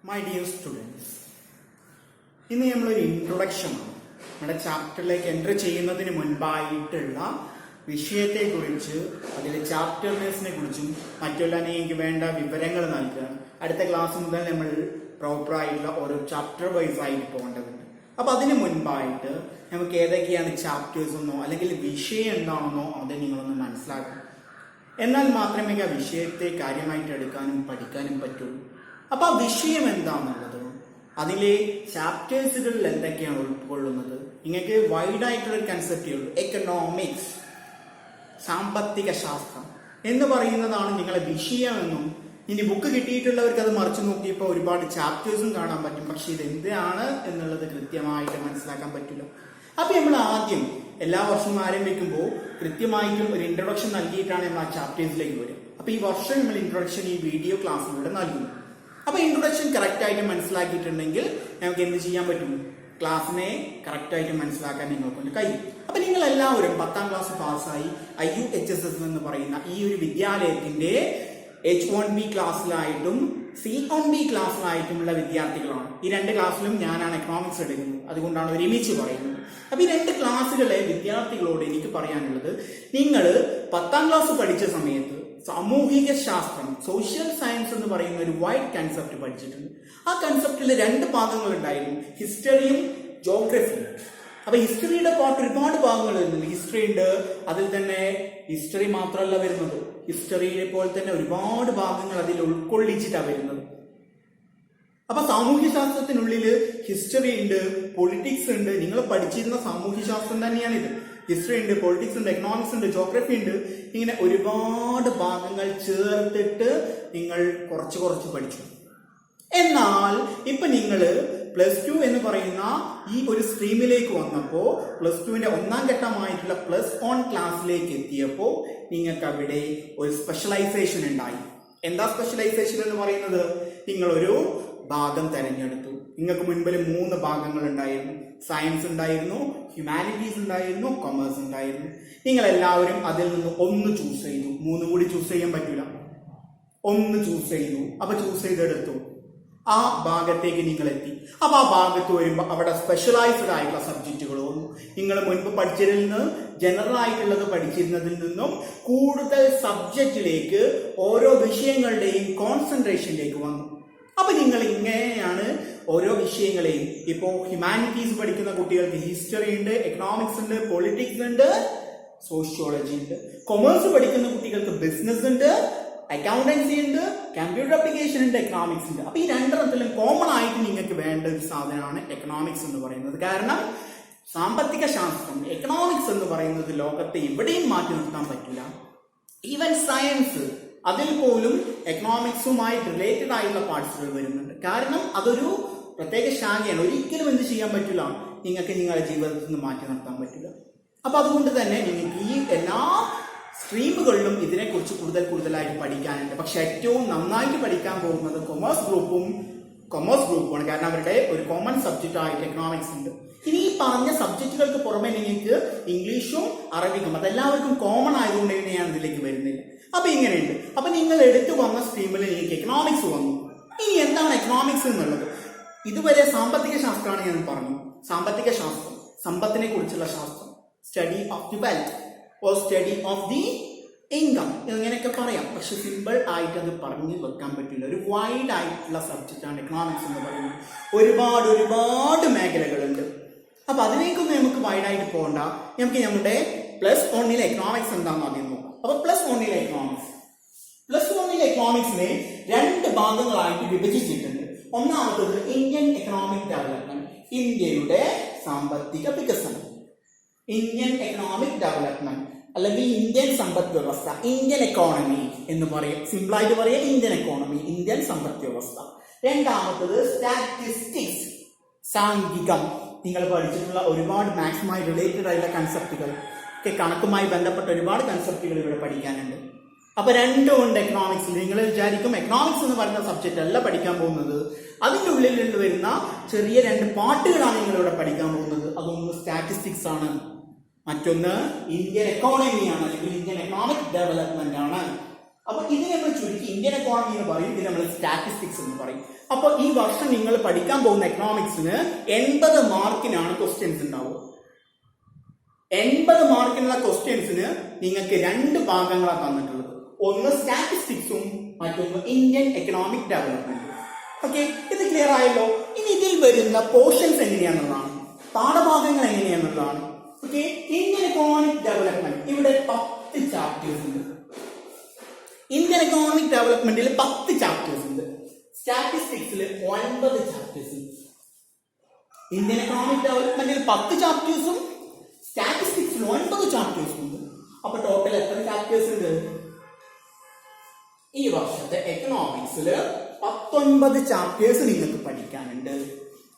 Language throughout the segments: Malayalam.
മൈ ഡിയർ സ്റ്റുഡൻസ്, ഇന്ന് നമ്മളൊരു ഇൻട്രൊഡക്ഷനാണ്. നമ്മുടെ ചാപ്റ്ററിലേക്ക് എൻ്റർ ചെയ്യുന്നതിന് മുൻപായിട്ടുള്ള വിഷയത്തെക്കുറിച്ച്, അതിലെ ചാപ്റ്ററിനെ കുറിച്ചും മറ്റെല്ലാം എനിക്ക് വേണ്ട വിവരങ്ങൾ നൽകുകയാണ്. അടുത്ത ക്ലാസ് മുതൽ നമ്മൾ പ്രോപ്പറായിട്ടുള്ള ഓരോ ചാപ്റ്റർ വൈസ് ആയിട്ട് പോകേണ്ടതുണ്ട്. അപ്പം അതിന് മുൻപായിട്ട് നമുക്ക് ഏതൊക്കെയാണ് ചാപ്റ്റേഴ്സ് എന്നോ അല്ലെങ്കിൽ വിഷയം എന്താണെന്നോ അത് നിങ്ങളൊന്ന് മനസ്സിലാക്കണം. എന്നാൽ മാത്രമേ ആ വിഷയത്തെ കാര്യമായിട്ട് എടുക്കാനും പഠിക്കാനും പറ്റുള്ളൂ. അപ്പൊ ആ വിഷയം എന്താണെന്നുള്ളത്, അതിലെ ചാപ്റ്റേഴ്സുകളിൽ എന്തൊക്കെയാണ് ഉൾക്കൊള്ളുന്നത്, നിങ്ങൾക്ക് വൈഡ് ആയിട്ടുള്ള ഒരു കൺസെപ്റ്റേ ഉള്ളൂ. എക്കണോമിക്സ്, സാമ്പത്തിക ശാസ്ത്രം എന്ന് പറയുന്നതാണ് നിങ്ങളെ വിഷയമെന്നും. ഇനി ബുക്ക് കിട്ടിയിട്ടുള്ളവർക്ക് അത് മറിച്ച് നോക്കിയപ്പോൾ ഒരുപാട് ചാപ്റ്റേഴ്സും കാണാൻ പറ്റും, പക്ഷെ ഇത് എന്താണ് എന്നുള്ളത് കൃത്യമായിട്ട് മനസ്സിലാക്കാൻ പറ്റില്ല. അപ്പൊ നമ്മൾ ആദ്യം എല്ലാ വർഷവും ആരംഭിക്കുമ്പോൾ കൃത്യമായിട്ടും ഒരു ഇൻട്രൊഡക്ഷൻ നൽകിയിട്ടാണ് നമ്മൾ ആ ചാപ്റ്റേഴ്സിലേക്ക് വരും. അപ്പൊ ഈ വർഷം നമ്മൾ ഇൻട്രൊഡക്ഷൻ ഈ വീഡിയോ ക്ലാസ്സിലൂടെ നൽകുന്നു. അപ്പൊ ഇൻട്രൊഡക്ഷൻ കറക്റ്റ് ആയിട്ട് മനസ്സിലാക്കിയിട്ടുണ്ടെങ്കിൽ നമുക്ക് എന്ത് ചെയ്യാൻ പറ്റും, ക്ലാസ്സിനെ കറക്റ്റ് ആയിട്ട് മനസ്സിലാക്കാൻ നിങ്ങൾക്കൊണ്ട് കഴിയും. അപ്പൊ നിങ്ങൾ എല്ലാവരും 10ാം ക്ലാസ് പാസ്സായി IUHSS എന്ന് പറയുന്ന ഈ ഒരു വിദ്യാലയത്തിന്റെ H1B ക്ലാസ്സിലായിട്ടും C1B ക്ലാസ്സിലായിട്ടുമുള്ള വിദ്യാർത്ഥികളാണ്. ഈ 2 ക്ലാസ്സിലും ഞാനാണ് എക്കണോമിക്സ് എടുക്കുന്നത്, അതുകൊണ്ടാണ് ഒരുമിച്ച് പറയുന്നത്. അപ്പൊ ഈ 2 ക്ലാസ്സുകളെ വിദ്യാർത്ഥികളോട് എനിക്ക് പറയാനുള്ളത്, നിങ്ങൾ 10ാം ക്ലാസ് പഠിച്ച സമയത്ത് സാമൂഹിക ശാസ്ത്രം, സോഷ്യൽ സയൻസ് എന്ന് പറയുന്ന ഒരു വൈഡ് കൺസെപ്റ്റ് പഠിച്ചിട്ടുണ്ട്. ആ കൺസെപ്റ്റിൽ 2 ഭാഗങ്ങൾ ഉണ്ടായിരുന്നു, ഹിസ്റ്ററിയും ജോഗ്രഫിയും. അപ്പൊ ഹിസ്റ്ററിയുടെ പാർട്ട് ഒരുപാട് ഭാഗങ്ങൾ വരുന്നുണ്ട്. ഹിസ്റ്ററി ഉണ്ട്, അതിൽ തന്നെ ഹിസ്റ്ററി മാത്രമല്ല വരുന്നത്, ഹിസ്റ്ററിയെ പോലെ തന്നെ ഒരുപാട് ഭാഗങ്ങൾ അതിൽ ഉൾക്കൊള്ളിച്ചിട്ടാണ് വരുന്നത്. അപ്പൊ സാമൂഹ്യ ശാസ്ത്രത്തിനുള്ളിൽ ഹിസ്റ്ററി ഉണ്ട്, പൊളിറ്റിക്സ് ഉണ്ട്. നിങ്ങൾ പഠിച്ചിരുന്ന സാമൂഹ്യ ശാസ്ത്രം തന്നെയാണിത്. ഹിസ്റ്ററി ഉണ്ട്, പൊളിറ്റിക്സ് ഉണ്ട്, എക്കണോമിക്സ് ഉണ്ട്, ജോഗ്രഫി ഉണ്ട്. ഇങ്ങനെ ഒരുപാട് ഭാഗങ്ങൾ ചേർത്തിട്ട് നിങ്ങൾ കുറച്ച് പഠിച്ചു. എന്നാൽ ഇപ്പൊ നിങ്ങൾ +2 എന്ന് പറയുന്ന ഈ ഒരു സ്ട്രീമിലേക്ക് വന്നപ്പോ, +2ന്റെ 1ാം ഘട്ടമായിട്ടുള്ള +1 ക്ലാസ്സിലേക്ക് എത്തിയപ്പോ നിങ്ങൾക്ക് അവിടെ ഒരു സ്പെഷ്യലൈസേഷൻ ഉണ്ടായി. എന്താ സ്പെഷ്യലൈസേഷൻ എന്ന് പറയുന്നത്? നിങ്ങളൊരു ഭാഗം തെരഞ്ഞെടുത്തു. നിങ്ങൾക്ക് മുൻപിൽ 3 ഭാഗങ്ങൾ ഉണ്ടായിരുന്നു. സയൻസ് ഉണ്ടായിരുന്നു, ഹ്യൂമാനിറ്റീസ് ഉണ്ടായിരുന്നു, കൊമേഴ്സ് ഉണ്ടായിരുന്നു. നിങ്ങൾ എല്ലാവരും അതിൽ നിന്ന് 1 ചൂസ് ചെയ്തു. 3 കൂടി ചൂസ് ചെയ്യാൻ പറ്റൂല. 1 ചൂസ് ചെയ്തു. അപ്പൊ ചൂസ് ചെയ്തെടുത്തു, ആ ഭാഗത്തേക്ക് നിങ്ങൾ എത്തി. അപ്പൊ ആ ഭാഗത്ത് വരുമ്പോൾ അവിടെ സ്പെഷ്യലൈസ്ഡ് ആയിട്ടുള്ള സബ്ജക്റ്റുകൾ വന്നു. നിങ്ങൾ മുൻപ് പഠിച്ചതിൽ നിന്ന്, ജനറൽ ആയിട്ടുള്ളത് പഠിച്ചിരുന്നതിൽ നിന്നും കൂടുതൽ സബ്ജക്റ്റിലേക്ക്, ഓരോ വിഷയങ്ങളുടെയും കോൺസെൻട്രേഷനിലേക്ക് വന്നു. അപ്പൊ നിങ്ങൾ ഇങ്ങനെയാണ് ഓരോ വിഷയങ്ങളെയും, ഇപ്പോ ഹ്യൂമാനിറ്റീസ് പഠിക്കുന്ന കുട്ടികൾക്ക് ഹിസ്റ്ററി ഉണ്ട്, എക്കണോമിക്സ് ഉണ്ട്, പൊളിറ്റിക്സ് ഉണ്ട്, സോഷ്യോളജി ഉണ്ട്. കൊമേഴ്സ് പഠിക്കുന്ന കുട്ടികൾക്ക് ബിസിനസ് ഉണ്ട്, അക്കൗണ്ടൻസി ഉണ്ട്, കമ്പ്യൂട്ടർ ആപ്ലിക്കേഷൻ ഉണ്ട്, എക്കണോമിക്സ് ഉണ്ട്. അപ്പൊ ഈ 2 കോമൺ ആയിട്ട് നിങ്ങൾക്ക് വേണ്ട ഒരു സാധനമാണ് എക്കണോമിക്സ് എന്ന് പറയുന്നത്. കാരണം സാമ്പത്തിക ശാസ്ത്രം, എക്കണോമിക്സ് എന്ന് പറയുന്നത് ലോകത്തെ എവിടെയും മാറ്റി നിർത്താൻ പറ്റില്ല. ഈവൻ സയൻസ്, അതിൽ പോലും എക്കണോമിക്സുമായി റിലേറ്റഡ് ആയിട്ടുള്ള പാർട്സുകൾ വരുന്നുണ്ട്. കാരണം അതൊരു പ്രത്യേക ശാഖയാണ്. ഒരിക്കലും എന്ത് ചെയ്യാൻ പറ്റില്ല, നിങ്ങൾക്ക് നിങ്ങളുടെ ജീവിതത്തിൽ നിന്ന് മാറ്റി നിർത്താൻ പറ്റില്ല. അപ്പൊ അതുകൊണ്ട് തന്നെ നിങ്ങൾക്ക് ഈ എല്ലാ സ്ട്രീമുകളിലും ഇതിനെക്കുറിച്ച് കൂടുതലായിട്ട് പഠിക്കാനുണ്ട്. പക്ഷെ ഏറ്റവും നന്നായിട്ട് പഠിക്കാൻ പോകുന്നത് കൊമേഴ്സ് ഗ്രൂപ്പാണ്. കാരണം അവരുടെ ഒരു കോമൺ സബ്ജക്റ്റ് ആയിട്ട് എക്കണോമിക്സ് ഉണ്ട്. ഇനി ഈ പറഞ്ഞ സബ്ജക്റ്റുകൾക്ക് പുറമെ നിങ്ങൾക്ക് ഇംഗ്ലീഷും അറബിക്കും അതെല്ലാവർക്കും കോമൺ ആയതുകൊണ്ട് തന്നെയാണ് ഇതിലേക്ക് വരുന്നില്ല. അപ്പൊ ഇങ്ങനെയുണ്ട്. അപ്പൊ നിങ്ങൾ എടുത്തു വന്ന സ്ട്രീമിൽ നിങ്ങൾക്ക് എക്കണോമിക്സ് വന്നു. ഇനി എന്താണ് എക്കണോമിക്സ് എന്നുള്ളത്? ഇതുവരെ സാമ്പത്തിക ശാസ്ത്രമാണ് ഞാൻ പറഞ്ഞു. സാമ്പത്തിക ശാസ്ത്രം, സമ്പത്തിനെ കുറിച്ചുള്ള ശാസ്ത്രം, study of the wealth or study of the income ഇങ്ങനെയൊക്കെ പറയാം. പക്ഷെ സിമ്പിൾ ആയിട്ട് അത് പറഞ്ഞു വെക്കാൻ പറ്റില്ല. ഒരു വൈഡ് ആയിട്ടുള്ള സബ്ജക്റ്റാണ് എക്കണോമിക്സ് എന്ന് പറയുന്നത്. ഒരുപാട് മേഖലകളുണ്ട്. അപ്പൊ അതിലേക്കൊന്നും നമുക്ക് വൈഡായിട്ട് പോകണ്ട. നമുക്ക് നമ്മുടെ +1 എക്കണോമിക്സ് എന്താണെന്ന് ആദ്യം നോക്കാം. അപ്പൊ +1 എക്കണോമിക്സിനെ 2 ഭാഗങ്ങളായിട്ട് വിഭജിച്ചിട്ടുണ്ട്. ഒന്നാമത്തത് ഇന്ത്യൻ എക്കണോമിക് ഡെവലപ്മെന്റ്, ഇന്ത്യയുടെ സാമ്പത്തിക വികസനം. ഇന്ത്യൻ എക്കണോമിക് ഡെവലപ്മെന്റ് അല്ലെങ്കിൽ ഇന്ത്യൻ സമ്പദ് വ്യവസ്ഥ, ഇന്ത്യൻ എക്കോണമി എന്ന് പറയും. സിമ്പിളായിട്ട് പറയാം, ഇന്ത്യൻ എക്കോണമി, ഇന്ത്യൻ സമ്പദ് വ്യവസ്ഥ. രണ്ടാമത്തത് സ്റ്റാറ്റിസ്റ്റിക്സ്, സാംഖികം. നിങ്ങൾ പഠിച്ചിട്ടുള്ള ഒരുപാട് മാത്സുമായി റിലേറ്റഡ് ആയിട്ടുള്ള കൺസെപ്റ്റുകൾ, കണക്കുമായി ബന്ധപ്പെട്ട ഒരുപാട് കൺസെപ്റ്റുകൾ ഇവിടെ പഠിക്കാനുണ്ട്. അപ്പൊ 2 ഉണ്ട് എക്കണോമിക്സിൽ. നിങ്ങൾ വിചാരിക്കും എക്കണോമിക്സ് എന്ന് പറയുന്ന സബ്ജക്റ്റ് അല്ല പഠിക്കാൻ പോകുന്നത്, അതിൻ്റെ ഉള്ളിൽ വരുന്ന ചെറിയ 2 പാർട്ടുകളാണ് നിങ്ങൾ ഇവിടെ പഠിക്കാൻ പോകുന്നത്. അതൊന്ന് സ്റ്റാറ്റിസ്റ്റിക്സ് ആണ്, മറ്റൊന്ന് ഇന്ത്യൻ എക്കോണമിയാണ് അല്ലെങ്കിൽ ഇന്ത്യൻ എക്കണോമിക് ഡെവലപ്മെന്റ് ആണ്. അപ്പൊ ഇതിനെ ചുരുക്കി ഇന്ത്യൻ എക്കോണമി എന്ന് പറയും, ഇത് നമ്മൾ സ്റ്റാറ്റിസ്റ്റിക്സ് എന്ന് പറയും. അപ്പൊ ഈ വർഷം നിങ്ങൾ പഠിക്കാൻ പോകുന്ന എക്കണോമിക്സിന് 80 മാർക്കിനാണ് ക്വസ്റ്റ്യൻസ് ഉണ്ടാവുക. 80 മാർക്കിനുള്ള ക്വസ്റ്റ്യൻസിന് നിങ്ങൾക്ക് 2 ഭാഗങ്ങളാണ് തന്നിട്ടുള്ളത്. ഒന്ന് സ്റ്റാറ്റിസ്റ്റിക്സും മറ്റൊന്ന് ഇന്ത്യൻ എക്കണോമിക് ഡെവലപ്മെന്റ്. ഓക്കെ, ഇത് ക്ലിയർ ആയല്ലോ. ഇനി ഇതിൽ വരുന്ന പോർഷൻസ് എങ്ങനെയാണെന്നുള്ളതാണ്, പാഠഭാഗങ്ങൾ എങ്ങനെയാണെന്നുള്ളതാണ്. ഓക്കെ, ഇന്ത്യൻ എക്കണോമിക് ഡെവലപ്മെന്റ് ഇവിടെ 10 ചാപ്റ്റേഴ്സ് ഉണ്ട്. ഇന്ത്യൻ എക്കണോമിക് ഡെവലപ്മെന്റിൽ 10 ചാപ്റ്റേഴ്സ് ഉണ്ട്. സ്റ്റാറ്റിസ്റ്റിക്സിൽ 9 ചാപ്റ്റേഴ്സ് ഉണ്ട്. ഇന്ത്യൻ എക്കണോമിക് ഡെവലപ്മെന്റിൽ 10 ചാപ്റ്റേഴ്സും സ്റ്റാറ്റിസ്റ്റിക്സിൽ 9 ചാപ്റ്റേഴ്സും ഉണ്ട്. അപ്പൊ ടോട്ടൽ എത്ര ചാപ്റ്റേഴ്സ് ഉണ്ട്? ഈ വർഷത്തെ എക്കണോമിക്സിൽ 19 ചാപ്റ്റേഴ്സ് നിങ്ങൾക്ക് പഠിക്കാനുണ്ട്.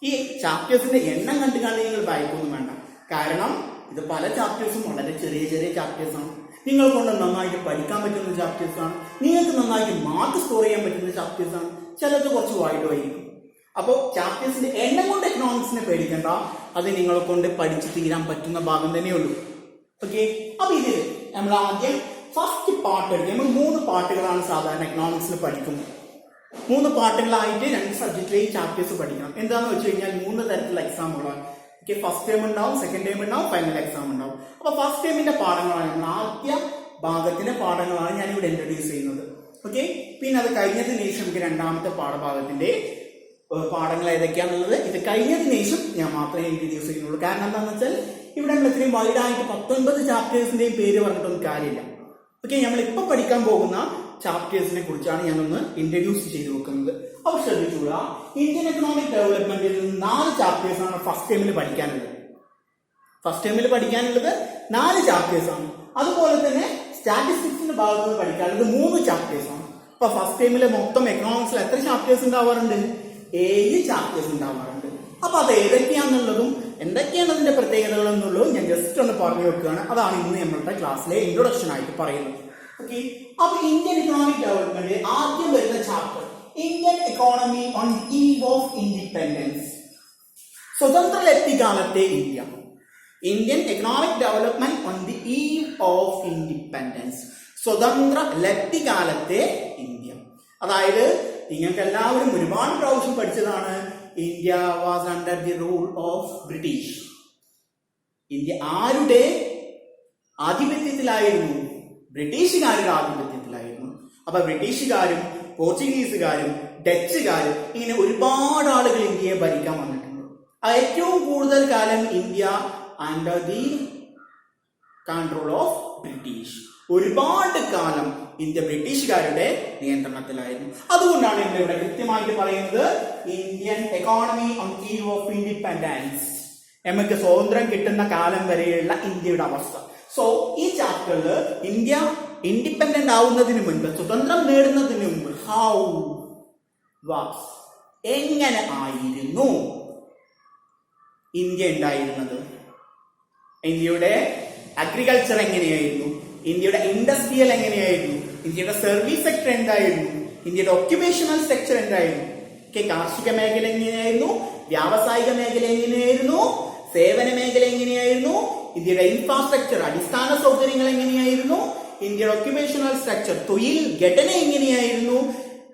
ഈ ചാപ്റ്റേഴ്സിന്റെ എണ്ണം കണ്ടു നിങ്ങൾ വായിക്കൊന്നും വേണ്ട. കാരണം ഇത് പല ചാപ്റ്റേഴ്സും വളരെ ചെറിയ ചെറിയ ചാപ്റ്റേഴ്സ് ആണ്. നിങ്ങൾ കൊണ്ട് നന്നായിട്ട് പഠിക്കാൻ പറ്റുന്ന ചാപ്റ്റേഴ്സ് ആണ്. നിങ്ങൾക്ക് നന്നായിട്ട് മാർക്ക് സ്കോർ ചെയ്യാൻ പറ്റുന്ന ചാപ്റ്റേഴ്സ് ആണ്. ചിലത് കുറച്ച് വായിക്കുമായിരിക്കും. അപ്പോൾ ചാപ്റ്റേഴ്സിന്റെ എണ്ണം കൊണ്ട് എക്കണോമിക്സിനെ പേടിക്കണ്ട, അത് നിങ്ങളെ കൊണ്ട് പഠിച്ചു തീരാൻ പറ്റുന്ന ഭാഗം തന്നെയുള്ളൂ. ഓക്കെ, അപ്പൊ ഇതിൽ നമ്മൾ ആദ്യം ഫസ്റ്റ് പാർട്ട് എടുക്കും. നമ്മൾ 3 പാർട്ടുകളാണ് സാധാരണ എക്കണോമിക്സിൽ പഠിക്കുന്നത്. 3 പാർട്ടുകളായിട്ട് 2 സബ്ജക്റ്റിലെയും ചാപ്റ്റേഴ്സ് പഠിക്കണം. എന്താണെന്ന് വെച്ച് കഴിഞ്ഞാൽ 3 തരത്തിലുള്ള എക്സാമുകളാണ്. ഓക്കെ, ഫസ്റ്റ് ടൈം ഉണ്ടാവും, സെക്കൻഡ് ടൈം ഉണ്ടാവും, ഫൈനൽ എക്സാം ഉണ്ടാവും. അപ്പൊ ഫസ്റ്റ് ടൈമിന്റെ പാഠങ്ങളാണ്, നമ്മൾ ആദ്യ ഭാഗത്തിന്റെ പാഠങ്ങളാണ് ഞാൻ ഇവിടെ ഇൻട്രൊഡ്യൂസ് ചെയ്യുന്നത്. ഓക്കെ, പിന്നെ അത് കഴിഞ്ഞതിന് ശേഷം നമുക്ക് രണ്ടാമത്തെ പാഠഭാഗത്തിന്റെ പാഠങ്ങൾ ഏതൊക്കെയാണുള്ളത് ഇത് കഴിഞ്ഞതിന് ശേഷം ഞാൻ മാത്രമേ ഇൻട്രൊഡ്യൂസ് ചെയ്യുന്നുള്ളൂ. കാരണം എന്താണെന്ന് വെച്ചാൽ ഇവിടെ നമ്മൾ ഇത്രയും വൈഡായിട്ട് 19 ചാപ്റ്റേഴ്സിന്റെയും പേര് പറഞ്ഞിട്ടൊന്നും കാര്യമില്ല. ഓക്കെ, നമ്മൾ ഇപ്പൊ പഠിക്കാൻ പോകുന്ന ചാപ്റ്റേഴ്സിനെ കുറിച്ചാണ് ഞാനൊന്ന് ഇൻട്രൊഡ്യൂസ് ചെയ്ത് വെക്കുന്നത്. അപ്പോൾ ശ്രദ്ധിച്ചുള്ള ഇന്ത്യൻ എക്കണോമിക് ഡെവലപ്മെന്റിൽ 4 ചാപ്റ്റേഴ്സ് ആണ് ഫസ്റ്റ് ടൈമിൽ പഠിക്കാനുള്ളത്. ഫസ്റ്റ് ടൈമിൽ പഠിക്കാനുള്ളത് 4 ചാപ്റ്റേഴ്സ് ആണ്. അതുപോലെ തന്നെ സ്റ്റാറ്റിസ്റ്റിക്സിന്റെ ഭാഗത്ത് നിന്ന് പഠിക്കാനുള്ളത് 3 ചാപ്റ്റേഴ്സ് ആണ്. അപ്പൊ ഫസ്റ്റ് ടൈമിൽ മൊത്തം എക്കണോമിക്സിൽ എത്ര ചാപ്റ്റേഴ്സ് ഉണ്ടാവാറുണ്ട്? 7 ചാപ്റ്റേഴ്സ് ഉണ്ടാവാറുണ്ട്. അപ്പൊ അത് ഏതൊക്കെയാണെന്നുള്ളതും എന്തൊക്കെയാണ് അതിന്റെ പ്രത്യേകതകൾ എന്നുള്ളതും ഞാൻ ജസ്റ്റ് ഒന്ന് പറഞ്ഞു വെക്കുകയാണ്. അതാണ് ഇന്ന് നമ്മളുടെ ക്ലാസ്സിലെ ഇൻട്രൊഡക്ഷൻ ആയിട്ട് പറയുന്നത്. ഓക്കെ, അപ്പൊ ഇന്ത്യൻ എക്കണോമിക് ഡെവലപ്മെന്റ് ആദ്യം വരുന്ന chapter Indian economy on eve of independence. സ്വതന്ത്ര ലബ്ധികാലത്തെ India. Indian economic development on the eve of independence. സ്വതന്ത്ര ലബ്ധികാലത്തെ ഇന്ത്യ. അതായത് നിങ്ങൾക്ക് എല്ലാവരും ഒരുപാട് പ്രാവശ്യം പഠിച്ചതാണ് India was under the rule of British. India ആരുടെ ആധിപത്യത്തിലായിരുന്നു? ബ്രിട്ടീഷുകാരുടെ ആധിപത്യത്തിലായിരുന്നു. അപ്പൊ ബ്രിട്ടീഷുകാരും പോർച്ചുഗീസുകാരും ഡച്ചുകാരും ഇങ്ങനെ ഒരുപാട് ആളുകൾ ഇന്ത്യയെ ഭരിക്കാൻ വന്നിട്ടുണ്ട്. ഏറ്റവും കൂടുതൽ കാലം India under the control of British. ഒരുപാട് കാലം ഇന്ത്യ ബ്രിട്ടീഷുകാരുടെ നിയന്ത്രണത്തിലായിരുന്നു. അതുകൊണ്ടാണ് നമ്മൾ ഇവിടെ കൃത്യമായിട്ട് പറയുന്നത് Indian economy on eve of independence. നമുക്ക് സ്വാതന്ത്ര്യം കിട്ടുന്ന കാലം വരെയുള്ള ഇന്ത്യയുടെ അവസ്ഥ. സോ ഈ ചാപ്റ്ററിൽ ഇന്ത്യ ഇൻഡിപെൻഡന്റ് ആവുന്നതിന് മുൻപ്, സ്വതന്ത്രം നേടുന്നതിന് മുൻപ് ഹൗ വാസ്, എങ്ങനെ ആയിരുന്നു ഇന്ത്യ ഉണ്ടായിരുന്നത്, ഇന്ത്യയുടെ അഗ്രികൾച്ചർ എങ്ങനെയായിരുന്നു, ഇന്ത്യയുടെ ഇൻഡസ്ട്രിയൽ എങ്ങനെയായിരുന്നു, ഇന്ത്യയുടെ സർവീസ് സെക്ടർ എന്തായിരുന്നു, ഇന്ത്യയുടെ ഒക്യുപേഷണൽ സെക്ടർ എന്തായിരുന്നു, കാർഷിക മേഖല എങ്ങനെയായിരുന്നു, വ്യാവസായിക മേഖല എങ്ങനെയായിരുന്നു, സേവന മേഖല എങ്ങനെയായിരുന്നു, ഇന്ത്യയുടെ ഇൻഫ്രാസ്ട്രക്ചർ അടിസ്ഥാന സൗകര്യങ്ങൾ എങ്ങനെയായിരുന്നു, ഇന്ത്യയുടെ ഒക്യുപേഷണൽ സ്ട്രക്ചർ തൊഴിൽ ഘടന എങ്ങനെയായിരുന്നു,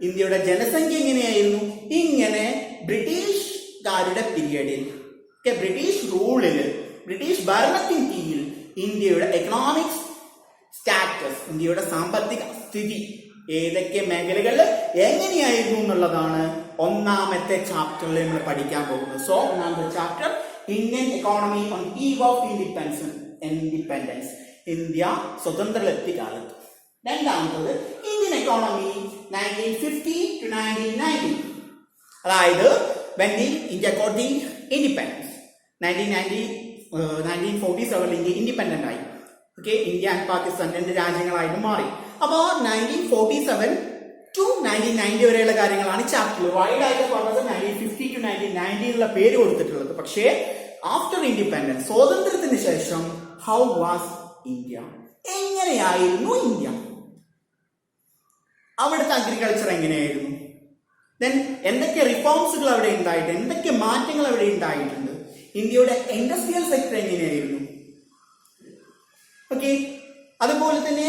ഇന്ത്യയുടെ ജനസംഖ്യ എങ്ങനെയായിരുന്നു. ഇങ്ങനെ ബ്രിട്ടീഷുകാരുടെ പീരിയഡിൽ, ബ്രിട്ടീഷ് റൂളിൽ, ബ്രിട്ടീഷ് ഭരണത്തിന് കീഴിൽ ഇന്ത്യയുടെ എക്കണോമിക്സ് സ്റ്റാറ്റസ്, ഇന്ത്യയുടെ സാമ്പത്തിക സ്ഥിതി ഏതൊക്കെ മേഖലകളിൽ എങ്ങനെയായിരുന്നു എന്നുള്ളതാണ് ഒന്നാമത്തെ ചാപ്റ്ററിൽ നമ്മൾ പഠിക്കാൻ പോകുന്നത്. സോ ഒന്നാമത്തെ chapter Indian economy on eve of independence. India സ്വതന്ത്രലബ്ധി കാലത്ത്. രണ്ടാമത്തത് ഇന്ത്യൻ എക്കോണമി 1950 to 1990. അതായത് when India got the independence. 1947 India independent ആയി. ഓക്കെ, ഇന്ത്യ ആൻഡ് പാകിസ്ഥാൻ 2 രാജ്യങ്ങളായിട്ട് മാറി. അപ്പൊ 1947 to 1990 വരെയുള്ള കാര്യങ്ങളാണ് ചാപ്റ്ററിൽ വൈഡ് ആയിട്ട് പറഞ്ഞത്. 1950 to 1990 എന്നുള്ള പേര് കൊടുത്തിട്ടുള്ളത്. പക്ഷേ ആഫ്റ്റർ ഇൻഡിപെൻഡൻസ്, സ്വാതന്ത്ര്യത്തിന് ശേഷം ഹൗ വാസ് ഇന്ത്യ, എങ്ങനെയായിരുന്നു ഇന്ത്യ, അവിടുത്തെ അഗ്രികൾച്ചർ എങ്ങനെയായിരുന്നു, ദെൻ എന്തൊക്കെ റിഫോംസുകൾ അവിടെ ഉണ്ടായിട്ടുണ്ട്, എന്തൊക്കെ മാറ്റങ്ങൾ അവിടെ ഉണ്ടായിട്ടുണ്ട്, ഇന്ത്യയുടെ ഇൻഡസ്ട്രിയൽ സെക്ടർ എങ്ങനെയായിരുന്നു. ഓക്കെ, അതുപോലെ തന്നെ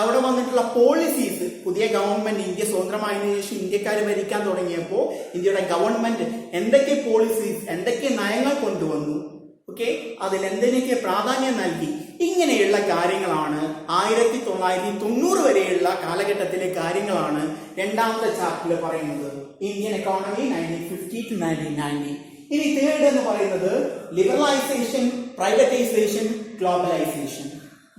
അവിടെ വന്നിട്ടുള്ള പോളിസീസ്, പുതിയ ഗവൺമെന്റ് ഇന്ത്യ സ്വതന്ത്രമായതിനു ശേഷം ഇന്ത്യക്കാർ ഭരിക്കാൻ തുടങ്ങിയപ്പോൾ ഇന്ത്യയുടെ ഗവൺമെന്റ് എന്തൊക്കെ പോളിസീസ്, എന്തൊക്കെ നയങ്ങൾ കൊണ്ടുവന്നു, ഓക്കെ, അതിൽ എന്തിനൊക്കെ പ്രാധാന്യം നൽകി, ഇങ്ങനെയുള്ള കാര്യങ്ങളാണ് 1990 വരെയുള്ള കാലഘട്ടത്തിലെ കാര്യങ്ങളാണ് രണ്ടാമത്തെ ചാപ്റ്ററിൽ പറയുന്നത്. Indian economy 1950 to 1990. ഇനി തേർഡ് എന്ന് പറയുന്നത് ലിബറലൈസേഷൻ, പ്രൈവറ്റൈസേഷൻ, ഗ്ലോബലൈസേഷൻ.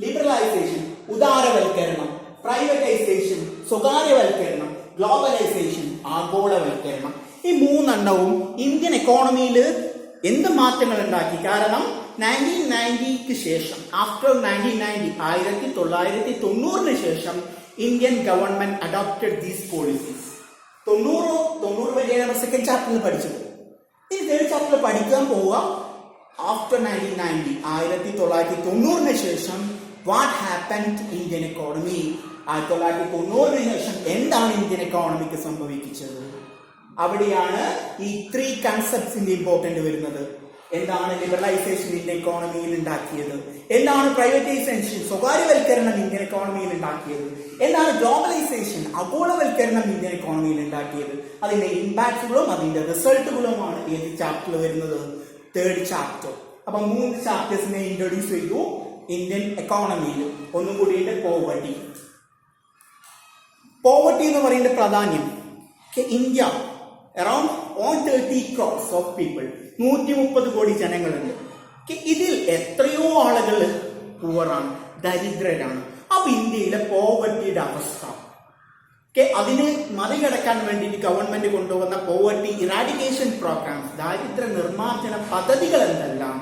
ലിബറലൈസേഷൻ ഉദാരവൽക്കരണം, പ്രൈവറ്റൈസേഷൻ സ്വകാര്യവൽക്കരണം, ഗ്ലോബലൈസേഷൻ ആഗോളവൽക്കരണം. ഈ മൂന്നെണ്ണവും ഇന്ത്യൻ എക്കോണമിയിൽ എന്ത് മാറ്റങ്ങൾ ഉണ്ടാക്കി? കാരണം 1990ക്ക് ശേഷം, ആഫ്റ്റർ 1990 1990 ശേഷം Indian government adopted these policies. 90 വരെയാണ് സെക്കൻഡ് ചാപ്റ്ററിൽ പഠിച്ചത്. ഈ തേർഡ് ചാപ്റ്ററിൽ പഠിക്കാൻ പോവുക ആഫ്റ്റർ 1990 1990 ശേഷം വാട്ട് ഹാപ്പൻഡ് ഇന്ത്യൻ എക്കോണമി. 1990 ശേഷം എന്താണ് ഇന്ത്യൻ എക്കോണമിക്ക് സംഭവിച്ചത്? അവിടെയാണ് ഈ 3 കൺസെപ്റ്റ്സിന്റെ ഇമ്പോർട്ടന്റ് വരുന്നത്. എന്താണ് ലിബറലൈസേഷൻ ഇന്ത്യൻ എക്കോണമിയിൽ ഉണ്ടാക്കിയത്? എന്താണ് പ്രൈവറ്റൈസേഷൻ സ്വകാര്യവൽക്കരണം ഇന്ത്യൻ എക്കോണമിയിൽ ഉണ്ടാക്കിയത്? എന്താണ് ഗ്ലോബലൈസേഷൻ ആഗോളവൽക്കരണം ഇന്ത്യൻ എക്കോണമിയിൽ ഉണ്ടാക്കിയത്? അതിന്റെ ഇമ്പാക്റ്റുകളും അതിന്റെ റിസൾട്ടുകളുമാണ് ഏത് ചാപ്റ്ററിൽ വരുന്നത്? Third chapter. അപ്പൊ 3 ചാപ്റ്റേഴ്സിനെ ഇൻട്രൊഡ്യൂസ് ചെയ്തു ഇന്ത്യൻ എക്കോണമിയിൽ. ഒന്നും കൂടിയിട്ട് പോവർട്ടി. പോവർട്ടി എന്ന് പറയുന്ന പ്രാധാന്യം, India around 130 crores of people, 130 കോടി ജനങ്ങളുണ്ട്. ഇതിൽ എത്രയോ ആളുകൾ പൂവറാണ്, ദരിദ്രരാണ്. അപ്പൊ ഇന്ത്യയിലെ പോവർട്ടിയുടെ അവസ്ഥ, അതിന് മറികടക്കാൻ വേണ്ടിയിട്ട് ഗവൺമെന്റ് കൊണ്ടുവന്ന പോവർട്ടി ഇറാഡിക്കേഷൻ പ്രോഗ്രാംസ്, ദാരിദ്ര്യ നിർമ്മാർജ്ജന പദ്ധതികൾ എന്തെല്ലാം?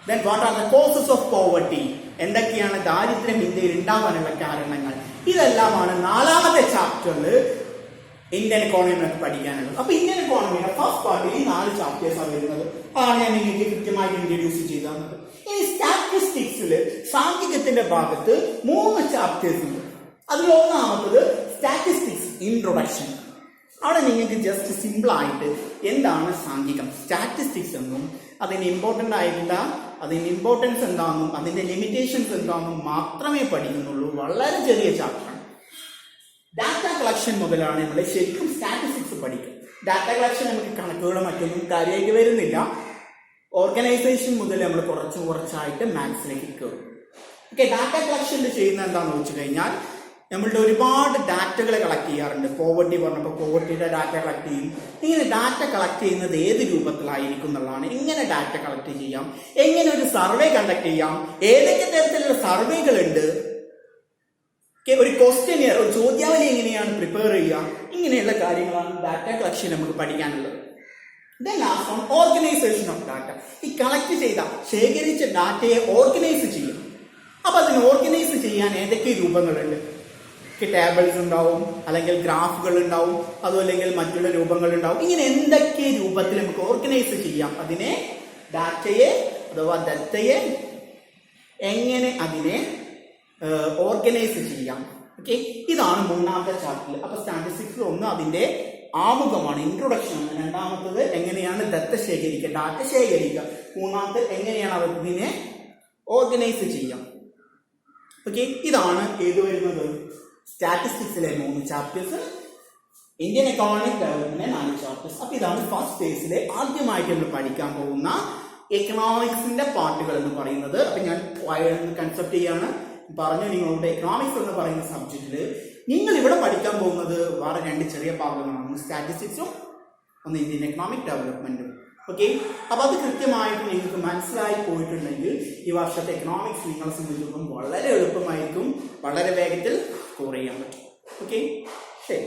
Then what are the causes of poverty? എന്തൊക്കെയാണ് ദാരിദ്ര്യം ഇന്ത്യയിൽ ഉണ്ടാവാനുള്ള കാരണങ്ങൾ? ഇതെല്ലാമാണ് 4ാമത്തെ ചാപ്റ്ററിൽ ഇന്ത്യൻ എക്കോണമിയൊക്കെ പഠിക്കാനുള്ളത്. അപ്പൊ ഇന്ത്യൻ എക്കോണമിയുടെ ഫസ്റ്റ് പാർട്ടിൽ 4 ചാപ്റ്റേഴ്സാണ് വരുന്നത്. അതാണ് ഞാൻ നിങ്ങൾക്ക് കൃത്യമായിട്ട് ഇൻട്രൊഡ്യൂസ് ചെയ്ത് തന്നത്. ഇനി സ്റ്റാറ്റിസ്റ്റിക്സിൽ സാങ്കേതികത്തിന്റെ ഭാഗത്ത് 3 ചാപ്റ്റേഴ്സ് ഉണ്ട്. അതിൽ ഒന്നാമത്തത് സ്റ്റാറ്റിസ്റ്റിക്സ് ഇൻട്രൊഡക്ഷൻ. അവിടെ നിങ്ങൾക്ക് ജസ്റ്റ് സിമ്പിൾ ആയിട്ട് എന്താണ് സാങ്കേതികം, സ്റ്റാറ്റിസ്റ്റിക്സ് എന്നും അതിന് ഇമ്പോർട്ടൻ്റ് ആയിട്ടുള്ള അതിന്റെ ഇമ്പോർട്ടൻസ് എന്താണെന്നും അതിന്റെ ലിമിറ്റേഷൻസ് എന്താണെന്നും മാത്രമേ പഠിക്കുന്നുള്ളൂ. വളരെ ചെറിയ ചാപ്റ്ററാണ്. ഡാറ്റ കളക്ഷൻ മുതലാണ് നമ്മൾ ശരിക്കും സ്റ്റാറ്റിസ്റ്റിക്സ് പഠിക്കുക. ഡാറ്റ കളക്ഷൻ നമുക്ക് കണക്കുകളും മറ്റൊന്നും കാര്യമായിട്ട് വരുന്നില്ല. ഓർഗനൈസേഷൻ മുതൽ നമ്മൾ കുറച്ചായിട്ട് മാത്സിലേക്ക് കയറും. ഓക്കെ, ഡാറ്റ കളക്ഷനിൽ ചെയ്യുന്ന എന്താണെന്ന് വെച്ച് കഴിഞ്ഞാൽ നമ്മളുടെ ഒരുപാട് ഡാറ്റകൾ കളക്ട് ചെയ്യാറുണ്ട്. പോവർട്ടി പറഞ്ഞപ്പോൾ പോവർട്ടിയുടെ ഡാറ്റ കളക്ട് ചെയ്യും. ഇങ്ങനെ ഡാറ്റ കളക്ട് ചെയ്യുന്നത് ഏത് രൂപത്തിലായിരിക്കും എന്നുള്ളതാണ്. എങ്ങനെ ഡാറ്റ കളക്ട് ചെയ്യാം, എങ്ങനെ ഒരു സർവേ കണ്ടക്ട് ചെയ്യാം, ഏതൊക്കെ തരത്തിലുള്ള സർവേകളുണ്ട്, ഒരു ക്വസ്റ്റ്യനിയർ, ഒരു ചോദ്യാവലി എങ്ങനെയാണ് പ്രിപ്പയർ ചെയ്യുക, ഇങ്ങനെയുള്ള കാര്യങ്ങളാണ് ഡാറ്റ കളക്ഷൻ നമുക്ക് പഠിക്കാനുള്ളത്. Then last on organisation of data. ഈ കളക്ട് ചെയ്ത ശേഖരിച്ച ഡാറ്റയെ ഓർഗനൈസ് ചെയ്യും. അപ്പൊ അതിന് ഓർഗനൈസ് ചെയ്യാൻ ഏതൊക്കെ രൂപങ്ങളുണ്ട്? ടേബിൾസ് ഉണ്ടാവും, അല്ലെങ്കിൽ ഗ്രാഫുകൾ ഉണ്ടാവും, അതുമല്ലെങ്കിൽ മറ്റുള്ള രൂപങ്ങൾ ഉണ്ടാവും. ഇങ്ങനെ എന്തൊക്കെ രൂപത്തിൽ നമുക്ക് ഓർഗനൈസ് ചെയ്യാം അതിനെ, ഡാറ്റയെ അഥവാ ദത്തയെ എങ്ങനെ അതിനെ ഓർഗനൈസ് ചെയ്യാം. ഓക്കെ, ഇതാണ് 3ാമത്തെ ചാപ്റ്ററിൽ. അപ്പൊ സ്റ്റാറ്റിസ്റ്റിക്സിൽ ഒന്ന് അതിന്റെ ആമുഖമാണ്, ഇൻട്രൊഡക്ഷൻ. രണ്ടാമത്തത് എങ്ങനെയാണ് ദത്ത ശേഖരിക്കുക, ഡാറ്റ ശേഖരിക്കുക. 3ാമത്തെ എങ്ങനെയാണ് അവരിതിനെ ഓർഗനൈസ് ചെയ്യാം. ഓക്കെ, ഇതാണ് ഏത് വരുന്നത് സ്റ്റാറ്റിസ്റ്റിക്സിലെ 3 ചാപ്റ്റേഴ്സ്, ഇന്ത്യൻ എക്കോണമിക് ഡെവലപ്മെന്റിലെ 4 ചാപ്റ്റേഴ്സ്. അപ്പൊ ഇതാണ് ഫസ്റ്റ് ഫേസിലെ ആദ്യമായിട്ട് നമ്മൾ പഠിക്കാൻ പോകുന്ന എക്കണോമിക്സിന്റെ പാർട്ടുകൾ എന്ന് പറയുന്നത്. അപ്പൊ ഞാൻ കൺസെപ്റ്റ് ചെയ്യാണ് പറഞ്ഞു നിങ്ങളുടെ എക്കണോമിക്സ് എന്ന് പറയുന്ന സബ്ജക്റ്റിൽ നിങ്ങൾ ഇവിടെ പഠിക്കാൻ പോകുന്നത് വേറെ 2 ചെറിയ ഭാഗങ്ങളാണ്. ഒന്ന് സ്റ്റാറ്റിസ്റ്റിക്സും ഒന്ന് ഇന്ത്യൻ എക്കണോമിക് ഡെവലപ്മെന്റും. ഓക്കെ, അപ്പൊ അത് കൃത്യമായിട്ട് നിങ്ങൾക്ക് മനസ്സിലായി പോയിട്ടുണ്ടെങ്കിൽ ഈ വർഷത്തെ എക്കണോമിക്സ് നിങ്ങളെ സംബന്ധിച്ചിടത്തോളം വളരെ എളുപ്പമായിരിക്കും, വളരെ വേഗത്തിൽ സ്കോർ ചെയ്യാൻ പറ്റും. ഓക്കെ, ശരി.